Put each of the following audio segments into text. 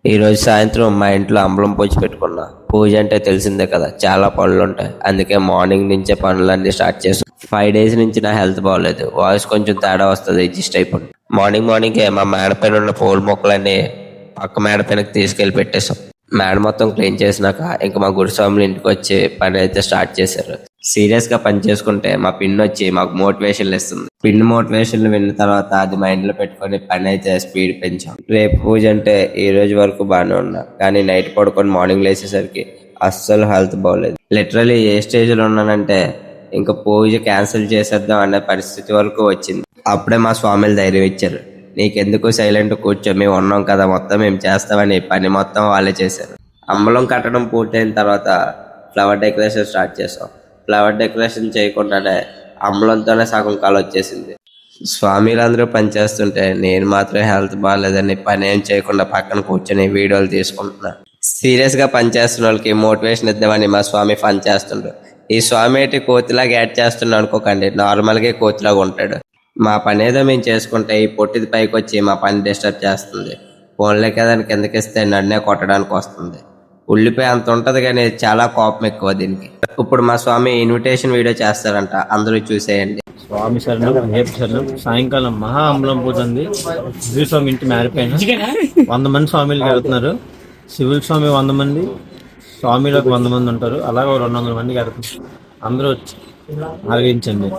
ఈరోజు సాయంత్రం మా ఇంట్లో అంబలం పూజ పెట్టుకున్నా. పూజ అంటే తెలిసిందే కదా, చాలా పనులు ఉంటాయి. అందుకే మార్నింగ్ నుంచే పనులన్నీ స్టార్ట్ చేసాం. 5 days నుంచి నా హెల్త్ బాగోలేదు, వాయిస్ కొంచెం తేడా వస్తుంది, అడ్జస్ట్ అయిపోయింది. మార్నింగే మా మేడ పైన ఉన్న పూల మొక్కలన్నీ పక్క మేడ పైనకి తీసుకెళ్లి పెట్టేశాం. మేడ మొత్తం క్లీన్ చేసినాక ఇంకా మా గురుస్వాములు ఇంటికి వచ్చి పని అయితే స్టార్ట్ చేశారు. సీరియస్ గా పని చేసుకుంటే మా పిన్ వచ్చి మాకు మోటివేషన్లు ఇస్తుంది. పిన్ మోటివేషన్లు విన్న తర్వాత అది మైండ్ లో పెట్టుకొని పని అయితే స్పీడ్ పెంచాం. రేపు పూజ అంటే ఈ రోజు వరకు బాగానే ఉన్నా, కానీ నైట్ పడుకొని మార్నింగ్ లేచేసరికి అస్సలు హెల్త్ బాగోలేదు. లిటరలీ ఏ స్టేజ్ లో ఉన్నానంటే ఇంకా పూజ క్యాన్సిల్ చేసేద్దాం అనే పరిస్థితి వరకు వచ్చింది. అప్పుడే మా స్వామిలు ధైర్యం ఇచ్చారు. నీకెందుకు సైలెంట్ కూర్చో, మేము ఉన్నాం కదా, మొత్తం మేము చేస్తామని పని మొత్తం వాళ్ళే చేశారు. అంబలం కట్టడం పూర్తయిన తర్వాత ఫ్లవర్ డెకరేషన్ స్టార్ట్ చేసాం. ఫ్లవర్ డెకరేషన్ చేయకుండానే అంబలంతోనే సగం కాలు వచ్చేసింది. స్వామిలందరూ పని చేస్తుంటే నేను మాత్రం హెల్త్ బాగాలేదని పని ఏం చేయకుండా పక్కన కూర్చొని వీడియోలు తీసుకుంటున్నా. సీరియస్ గా పని చేస్తున్న వాళ్ళకి మోటివేషన్ ఇద్దామని మా స్వామి పని చేస్తుండ్రు. ఈ స్వామి ఏంటి కోతిలాగా యాడ్ చేస్తున్నా అనుకోకండి, నార్మల్ గా కోతిలాగా ఉంటాడు. మా పని ఏదో మేము చేసుకుంటే ఈ పొట్టిది పైకి వచ్చి మా పని డిస్టర్బ్ చేస్తుంది. ఫోన్లే కదా కిందకిస్తే నన్నే కొట్టడానికి వస్తుంది. ఉల్లిపాయ అంత ఉంటది కానీ చాలా కోపం ఎక్కువ దీనికి. ఇప్పుడు మా స్వామి ఇన్విటేషన్ వీడియో చేస్తారంట, అందరూ చూసేయండి. స్వామి శరణం, రేపు శరణం. సాయంకాలం మహా అంబలం పూజ ఉంది. శివుల స్వామి ఇంటి మేరపైన 100 మంది స్వామిలు వెళ్తున్నారు. శివుల స్వామి 100 మంది, స్వామిలకు 100 మంది ఉంటారు. అలాగే 200 మంది వెళ్తున్నారు. అందరూ వచ్చి ఆలోచించండి.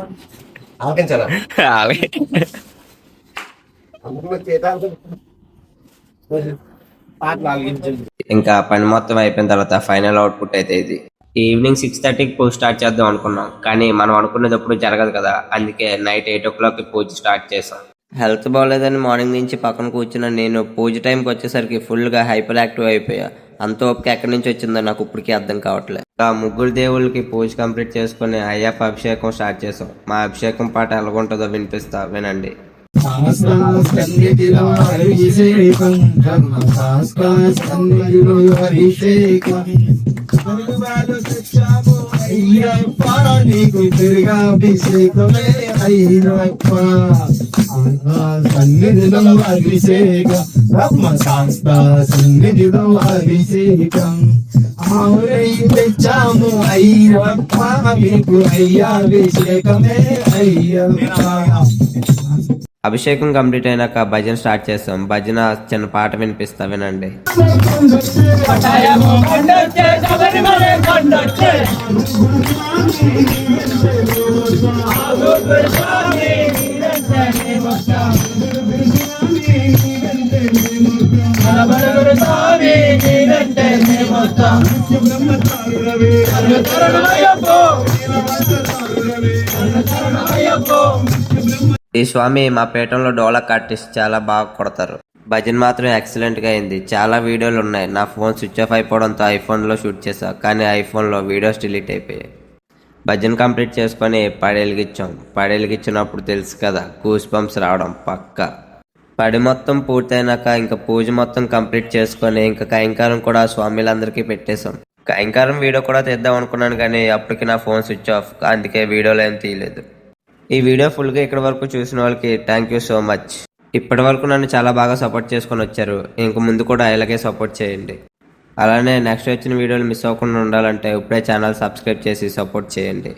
ఇంకా పని మొత్తం అయిపోయిన తర్వాత ఫైనల్ అవుట్పుట్ అయితే ఇది. ఈవినింగ్ 6:30కి పూజ స్టార్ట్ చేద్దాం అనుకున్నాం, కానీ మనం అనుకునేటప్పుడు జరగదు కదా, అందుకే నైట్ 8 o'clock పూజ స్టార్ట్ చేసాం. హెల్త్ బాగోలేదని మార్నింగ్ నుంచి పక్కన కూర్చున్న నేను పూజ టైంకి వచ్చేసరికి ఫుల్ గా హైపర్ యాక్టివ్ అయిపోయా. అంత ఓపిక ఎక్కడి నుంచి వచ్చిందో నాకు ఇప్పటికీ అర్థం కావట్లేదు. ఆ 3 దేవుళ్ళకి పూజ కంప్లీట్ చేసుకుని అయ్యప్ప అభిషేకం స్టార్ట్ చేసాం. మా అభిషేకం పాట ఎలాగుంటుందో వినిపిస్తా, వినండి. అయ్యప్ప నీకు తిరుగాభిషేకమే అయ్యప్ప, సన్నిధిలో అభిషేకం, బ్రహ్మ శాస్త్ర సన్నిధిలో అభిషేకం, ఆవురై తెచ్చాము అయ్యప్ప మీకు అయ్యాభిషేకమే అయ్యప్ప. అభిషేకం కంప్లీట్ అయినాక భజన స్టార్ట్ చేస్తాం. భజన చిన్న పాట వినిపిస్తా, వినండి. ఈ స్వామి మా పేటంలో డోలక్ ఆర్టిస్ట్, చాలా బాగా కొడతారు. భజన్ మాత్రం ఎక్సలెంట్ గా అయింది. చాలా వీడియోలు ఉన్నాయి. నా ఫోన్ స్విచ్ ఆఫ్ అయిపోవడంతో ఐఫోన్ లో షూట్ చేసా, కానీ ఐఫోన్ లో వీడియోస్ డిలీట్ అయిపోయాయి. భజన్ కంప్లీట్ చేసుకొని పడెలిగిచ్చాం. పడెలిగిచ్చినప్పుడు తెలుసు కదా, గూస్ బంప్స్ రావడం పక్క. పడి మొత్తం పూర్తయినాక ఇంకా పూజ మొత్తం కంప్లీట్ చేసుకొని ఇంకా కైంకారం కూడా స్వామిలందరికీ పెట్టేశాం. కైంకారం వీడియో కూడా తీద్దాం అనుకున్నాను, కానీ అప్పటికి నా ఫోన్ స్విచ్ ఆఫ్, అందుకే వీడియోలో ఏం తీయలేదు. ఈ వీడియో ఫుల్గా ఇక్కడి వరకు చూసిన వాళ్ళకి థ్యాంక్ యూ సో మచ్. ఇప్పటి వరకు నన్ను చాలా బాగా సపోర్ట్ చేసుకొని వచ్చారు. ఇంక ముందు కూడా ఇలాగే సపోర్ట్ చేయండి. అలానే నెక్స్ట్ వచ్చిన వీడియోలు మిస్ అవ్వకుండా ఉండాలంటే ఇప్పుడే ఛానల్ సబ్స్క్రైబ్ చేసి సపోర్ట్ చేయండి.